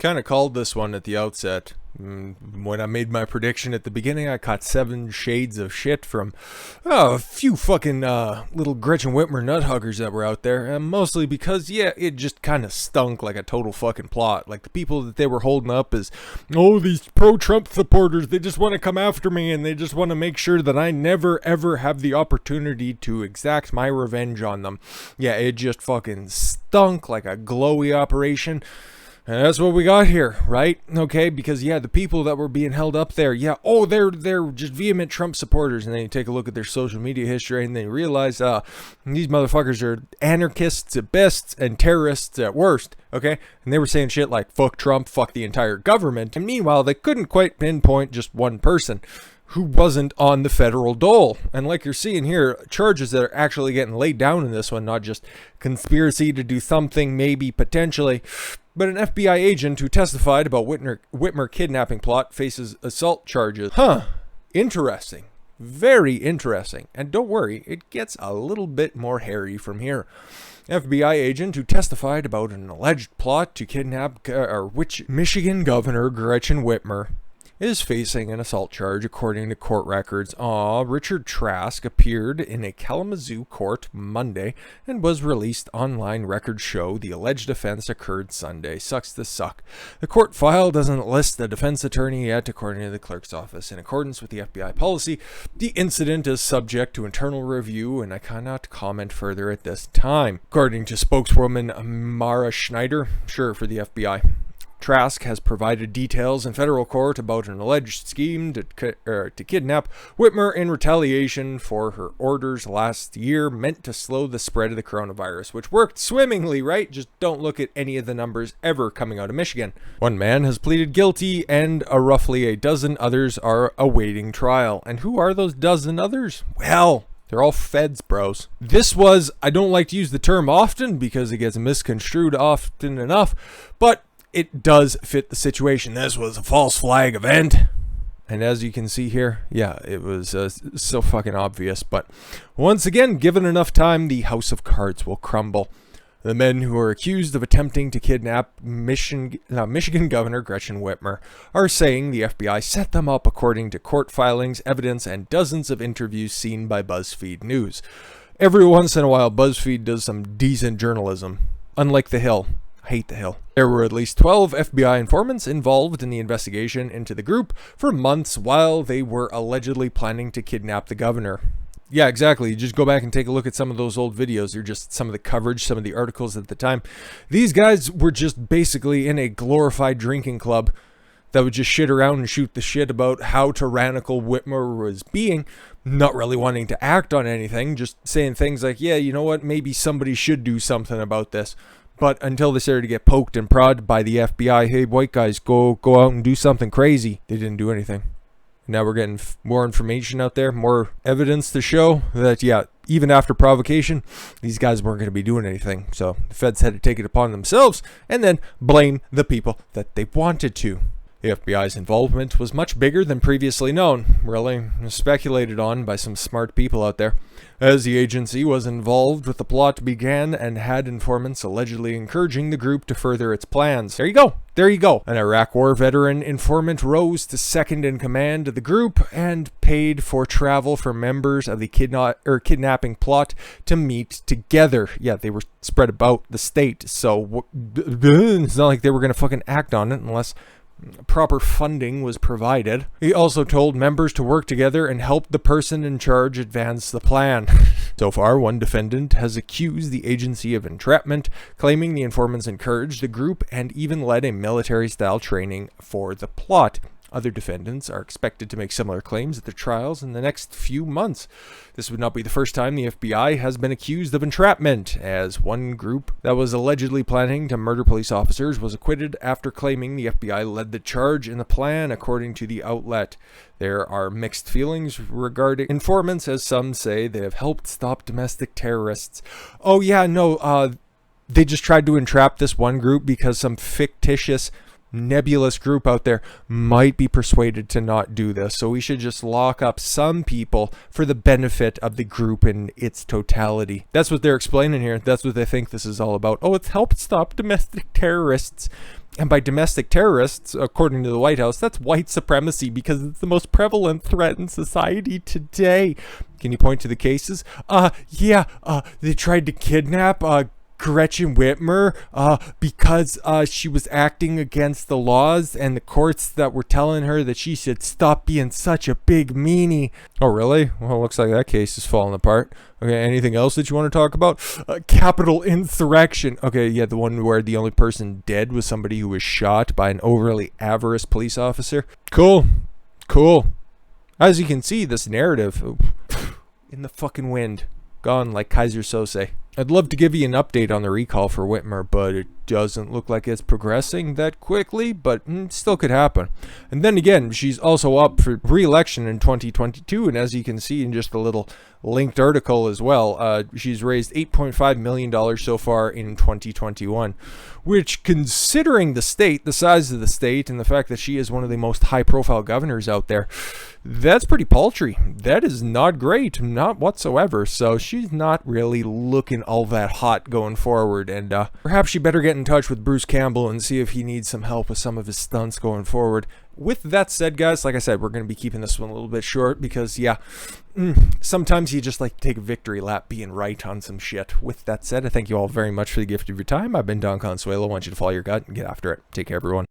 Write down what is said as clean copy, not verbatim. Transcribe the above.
kind of called this one at the outset. When I made my prediction at the beginning, I caught 7 shades of shit from a few fucking little Gretchen Whitmer nuthuggers that were out there. And mostly because, yeah, it just kind of stunk like a total fucking plot. Like the people that they were holding up as, oh, these pro-Trump supporters, they just want to come after me and they just want to make sure that I never ever have the opportunity to exact my revenge on them. Yeah, it just fucking stunk like a glowy operation. And that's what we got here, right? Okay, because yeah, the people that were being held up there, yeah, oh, they're just vehement Trump supporters. And then you take a look at their social media history and then you realize these motherfuckers are anarchists at best and terrorists at worst, okay? And they were saying shit like, fuck Trump, fuck the entire government. And meanwhile, they couldn't quite pinpoint just one person who wasn't on the federal dole. And like you're seeing here, charges that are actually getting laid down in this one, not just conspiracy to do something, maybe, potentially, but an FBI agent who testified about Whitmer kidnapping plot faces assault charges. Interesting. Very interesting. And don't worry, it gets a little bit more hairy from here. FBI agent who testified about an alleged plot to kidnap Michigan Governor Gretchen Whitmer is facing an assault charge according to court records. Richard Trask appeared in a Kalamazoo court Monday and was released. Online records show the alleged offense occurred Sunday. Sucks to suck. The court file doesn't list the defense attorney yet, according to the clerk's office. In accordance with the FBI policy, the incident is subject to internal review and I cannot comment further at this time. According to spokeswoman Mara Schneider, for the FBI, Trask has provided details in federal court about an alleged scheme to kidnap Whitmer in retaliation for her orders last year meant to slow the spread of the coronavirus, which worked swimmingly, right? Just don't look at any of the numbers ever coming out of Michigan. One man has pleaded guilty and roughly a dozen others are awaiting trial. And who are those dozen others? Well, they're all feds, bros. This was, I don't like to use the term often because it gets misconstrued often enough, but it does fit the situation. This was a false flag event. And as you can see here, yeah, it was so fucking obvious. But once again, given enough time, the house of cards will crumble. The men who are accused of attempting to kidnap Michigan Governor Gretchen Whitmer are saying the FBI set them up according to court filings, evidence, and dozens of interviews seen by BuzzFeed News. Every once in a while, BuzzFeed does some decent journalism. Unlike The Hill. Hate The Hill. There were at least 12 FBI informants involved in the investigation into the group for months while they were allegedly planning to kidnap the governor. Yeah, exactly. You just go back and take a look at some of those old videos or just some of the coverage, some of the articles at the time. These guys were just basically in a glorified drinking club that would just shit around and shoot the shit about how tyrannical Whitmer was being, not really wanting to act on anything, just saying things like, yeah, you know what, maybe somebody should do something about this. But until they started to get poked and prodded by the FBI, hey, white guys, go out and do something crazy, they didn't do anything. Now we're getting more information out there, more evidence to show that, yeah, even after provocation, these guys weren't going to be doing anything. So the feds had to take it upon themselves and then blame the people that they wanted to. The FBI's involvement was much bigger than previously known, really speculated on by some smart people out there, as the agency was involved with the plot began and had informants allegedly encouraging the group to further its plans. There you go. An Iraq War veteran informant rose to second in command of the group and paid for travel for members of the kidnapping plot to meet together. Yeah, they were spread about the state, so it's not like they were going to fucking act on it unless proper funding was provided. He also told members to work together and help the person in charge advance the plan. So far, one defendant has accused the agency of entrapment, claiming the informants encouraged the group and even led a military-style training for the plot. Other defendants are expected to make similar claims at their trials in the next few months. This would not be the first time the FBI has been accused of entrapment, as one group that was allegedly planning to murder police officers was acquitted after claiming the FBI led the charge in the plan, according to the outlet. There are mixed feelings regarding informants, as some say they have helped stop domestic terrorists. Oh yeah, no, they just tried to entrap this one group because some fictitious nebulous group out there might be persuaded to not do this. So we should just lock up some people for the benefit of the group in its totality. That's what they're explaining here. That's what they think this is all about. Oh, it's helped stop domestic terrorists. And by domestic terrorists, according to the White House, that's white supremacy because it's the most prevalent threat in society today. Can you point to the cases? They tried to kidnap Gretchen Whitmer because she was acting against the laws and the courts that were telling her that she should stop being such a big meanie. Oh, really? Well, looks like that case is falling apart. Okay, anything else that you want to talk about? Capitol insurrection. Okay, yeah, the one where the only person dead was somebody who was shot by an overly avarice police officer. Cool. As you can see, this narrative in the fucking wind. Gone like Kaiser Sose. I'd love to give you an update on the recall for Whitmer, but it doesn't look like it's progressing that quickly, but still could happen. And then again, she's also up for re-election in 2022, and as you can see in just a little linked article as well, she's raised $8.5 million so far in 2021, which, considering the state, the size of the state, and the fact that she is one of the most high-profile governors out there, that's pretty paltry. That is not great, not whatsoever. So she's not really looking all that hot going forward, and perhaps she better get in touch with Bruce Campbell and see if he needs some help with some of his stunts going forward. With that said, guys, like I said, we're going to be keeping this one a little bit short because, yeah, sometimes you just like to take a victory lap being right on some shit. With that said, I thank you all very much for the gift of your time. I've been Don Consuelo. I want you to follow your gut and get after it. Take care, everyone.